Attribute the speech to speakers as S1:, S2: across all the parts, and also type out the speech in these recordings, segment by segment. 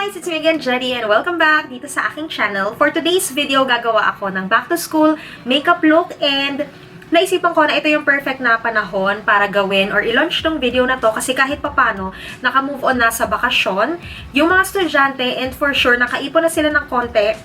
S1: guys! It's me again, Jedi, and welcome back dito sa aking channel. For today's video, gagawa ako ng back to school makeup look and naisipan ko na ito yung perfect na panahon para gawin or i-launch tong video na to kasi kahit papano, naka-move on na sa bakasyon yung mga estudyante and for sure, nakaipon na sila ng konti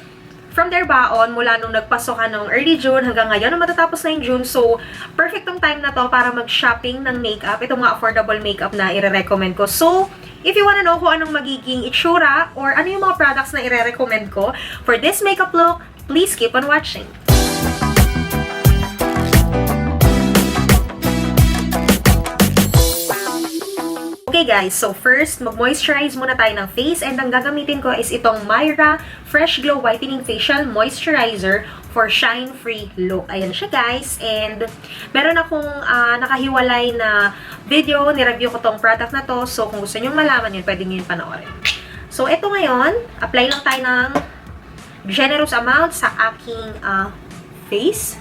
S1: from their baon mula nung nagpasokan ng early June hanggang ngayon na matatapos na yung June. So, perfect tong time na to para mag-shopping ng makeup. Itong mga affordable makeup na i-recommend ko. So, if you wanna know kung anong magiging itsura or ano yung mga products na i-recommend ko for this makeup look, please keep on watching. Okay guys, so first, mag-moisturize muna tayo ng face and ang gagamitin ko is itong Myra Fresh Glow Whitening Facial Moisturizer for shine-free look. Ayan siya guys, and meron akong nakahiwalay na video, ni-review ko tong product na to, so kung gusto nyong malaman yun, pwede nyo yun panoorin. So ito ngayon, apply lang tayo ng generous amount sa aking face.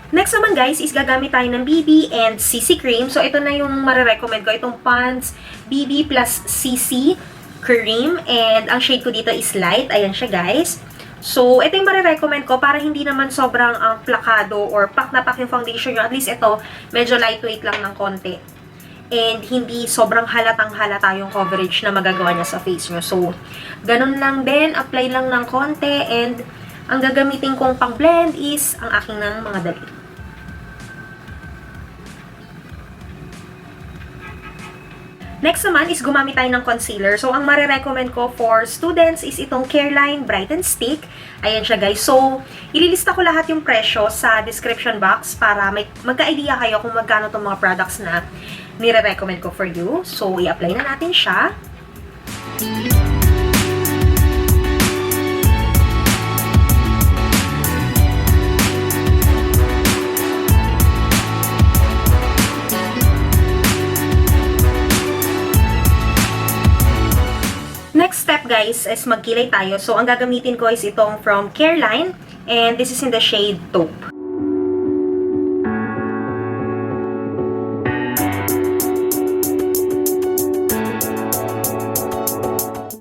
S1: Next naman guys is gagamit tayo ng BB and CC cream. So ito na yung marirecommend ko. Itong Pond's BB plus CC cream. And ang shade ko dito is light. Ayan siya guys. So ito yung marirecommend ko para hindi naman sobrang plakado or pak na pak yung foundation nyo. At least ito medyo lightweight lang ng konti. And hindi sobrang halatang halata yung coverage na magagawa niya sa face nyo. So ganun lang din. Apply lang ng konti. And ang gagamitin kong pang blend is ang aking ng mga dali. Next naman is gumamit tayo ng concealer. So, ang marirecommend ko for students is itong Careline Brighten Stick. Ayan siya guys. So, ililista ko lahat yung presyo sa description box para magka-idea kayo kung magkano itong mga products na nire-recommend ko for you. So, i-apply na natin siya. Next step guys is magkilay tayo. So, ang gagamitin ko is itong from Careline and this is in the shade Taupe.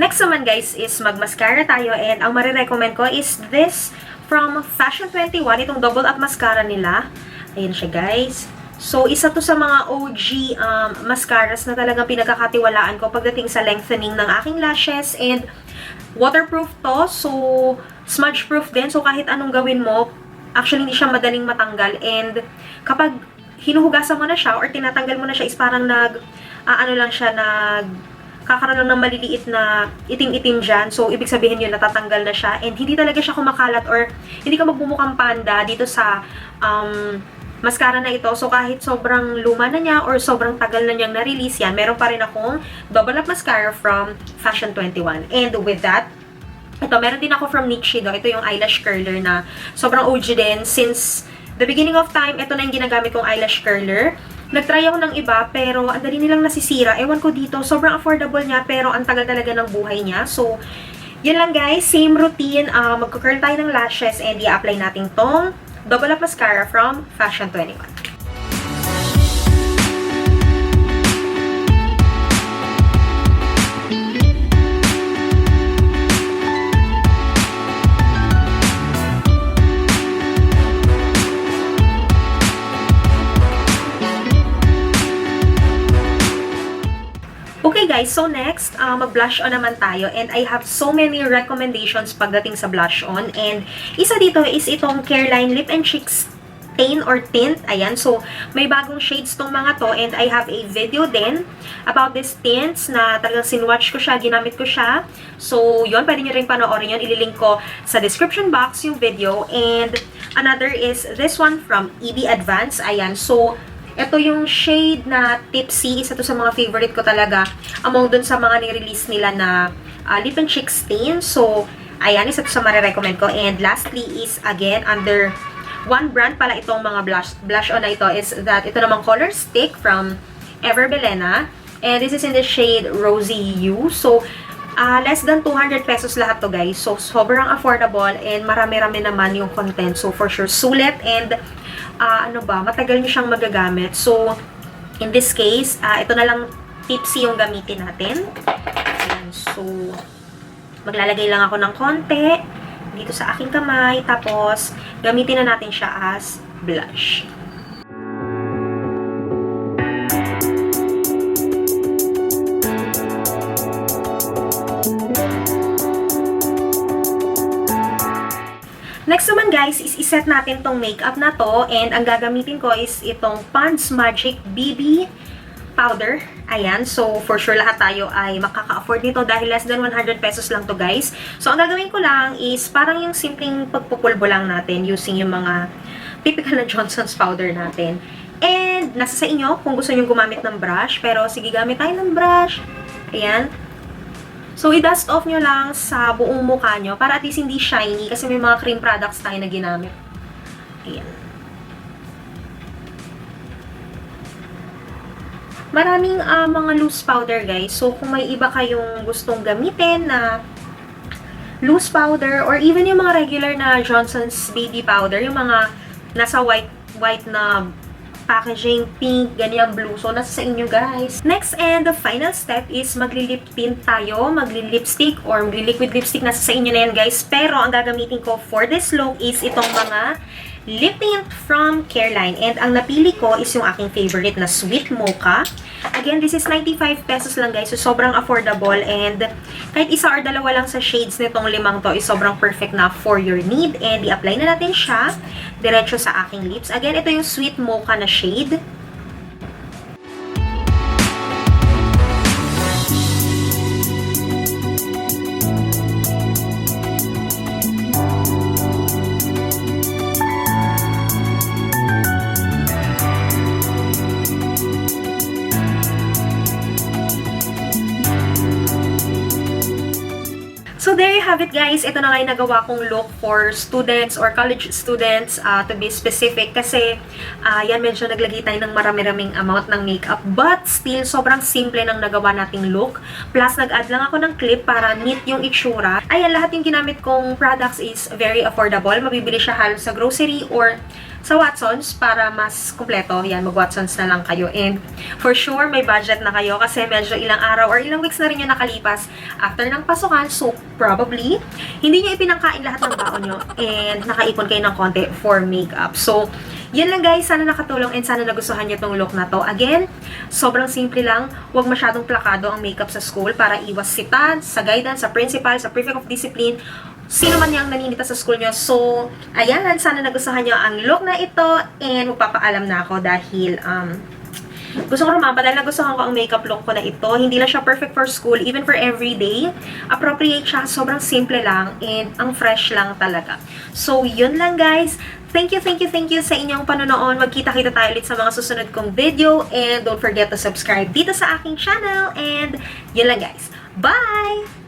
S1: Next naman guys is mag-mascara tayo and ang marirecommend ko is this from Fashion 21, itong double up mascara nila. Ayan siya guys. So, isa to sa mga OG mascaras na talagang pinagkakatiwalaan ko pagdating sa lengthening ng aking lashes. And waterproof to. So, smudge-proof din. So, kahit anong gawin mo, actually hindi siya madaling matanggal. And kapag hinuhugasan mo na siya or tinatanggal mo na siya is parang kakaroon lang ng maliliit na itim-itim dyan. So, ibig sabihin yun, natatanggal na siya. And hindi talaga siya kumakalat or hindi ka magbumukhang panda dito sa mascara na ito. So, kahit sobrang luma na niya or sobrang tagal na niyang na-release yan, meron pa rin akong double up mascara from Fashion 21. And with that, ito, meron din ako from Shido. Ito yung eyelash curler na sobrang OG din. Since the beginning of time, ito na yung ginagamit kong eyelash curler. Nag-try ako ng iba, pero ang dali nilang nasisira. Ewan ko dito, sobrang affordable niya, pero ang tagal talaga ng buhay niya. So, yun lang guys. Same routine. Magka-curl tayo ng lashes and i-apply natin tong double up mascara from Fashion 21. Okay guys, so next, mag-blush on naman tayo and I have so many recommendations pagdating sa blush on and isa dito is itong Careline Lip and Cheek Stain or Tint. Ayan, so may bagong shades tong mga to and I have a video din about these tints na talagang sinwatch ko siya, ginamit ko siya. So yun, pwede nyo rin panoorin yun. Ililink ko sa description box yung video. And another is this one from EB Advance. Ayan, so ito yung shade na Tipsy. Isa to sa mga favorite ko talaga among dun sa mga ni-release nila na lip and cheek stain. So, ayan, isa to sa marirecommend ko. And lastly is, again, under one brand pala itong mga blush on na ito is that ito namang color stick from Ever Belena. And this is in the shade Rosy Hue. So, less than 200 pesos lahat to guys. So, sobrang affordable and marami-rami naman yung content. So, for sure, sulit and matagal nyo siyang magagamit. So, In this case, ito na lang Tipsy yung gamitin natin. Ayan, so, maglalagay lang ako ng konti dito sa aking kamay. Tapos, gamitin na natin siya as blush. Next naman guys, is iset natin tong makeup na to. And ang gagamitin ko is itong Pond's Magic BB powder. Ayan. So, for sure lahat tayo ay makaka-afford nito dahil less than 100 pesos lang to guys. So, ang gagawin ko lang is parang yung simpleng pagpupulbo lang natin using yung mga typical na Johnson's powder natin. And, nasa sa inyo kung gusto nyo gumamit ng brush. Pero, sige, gamit tayo ng brush. Ayan. So, i-dust off nyo lang sa buong mukha nyo para at least hindi shiny kasi may mga cream products tayo na ginamit. Ayan. Maraming mga loose powder guys. So, kung may iba kayong gustong gamitin na loose powder or even yung mga regular na Johnson's baby powder, yung mga nasa white na packaging, pink, ganyan, blue. So, nasa sa inyo, guys. Next and the final step is magli-lip tint tayo, magli-lipstick or magli-liquid lipstick. Nasa sa inyo na yan, guys. Pero, ang gagamitin ko for this look is itong mga lip tint from Careline. And ang napili ko is yung aking favorite na Sweet Mocha. Again, this is 95 pesos lang, guys. So, sobrang affordable. And kahit isa or dalawa lang sa shades nitong limang to is sobrang perfect na for your need. And i-apply na natin siya diretso sa aking lips. Again, ito yung Sweet Mocha na shade. So, there you have it guys. Ito na nga yung nagawa kong look for students or college students to be specific. Kasi, yan medyo naglagay tayo ng marami-raming amount ng makeup. But, still, sobrang simple ng nagawa nating look. Plus, nag-add lang ako ng clip para neat yung itsura. Ayan, lahat yung ginamit kong products is very affordable. Mabibili siya halos sa grocery or sa Watsons para mas kumpleto. Yan, mag-Watsons na lang kayo. And for sure, may budget na kayo kasi medyo ilang araw or ilang weeks na rin yung nakalipas after ng pasukan. So, probably, hindi nyo ipinangkain lahat ng baon nyo and nakaipon kayo ng konti for makeup. So, yan lang guys. Sana nakatulong and sana nagustuhan nyo tong look na to. Again, sobrang simple lang. Huwag masyadong plakado ang makeup sa school para iwas sita sa guidance, sa principal, sa prefect of discipline, sino man yung naninita sa school nyo. So, ayan, sana nagustuhan nyo ang look na ito and magpapaalam na ako dahil gusto ko rumamba dahil nagustuhan ko ang makeup look ko na ito. Hindi lang siya perfect for school, even for everyday. Appropriate siya, sobrang simple lang and ang fresh lang talaga. So, yun lang guys. Thank you sa inyong panonood. Magkita-kita tayo ulit sa mga susunod kong video and don't forget to subscribe dito sa aking channel and yun lang guys. Bye!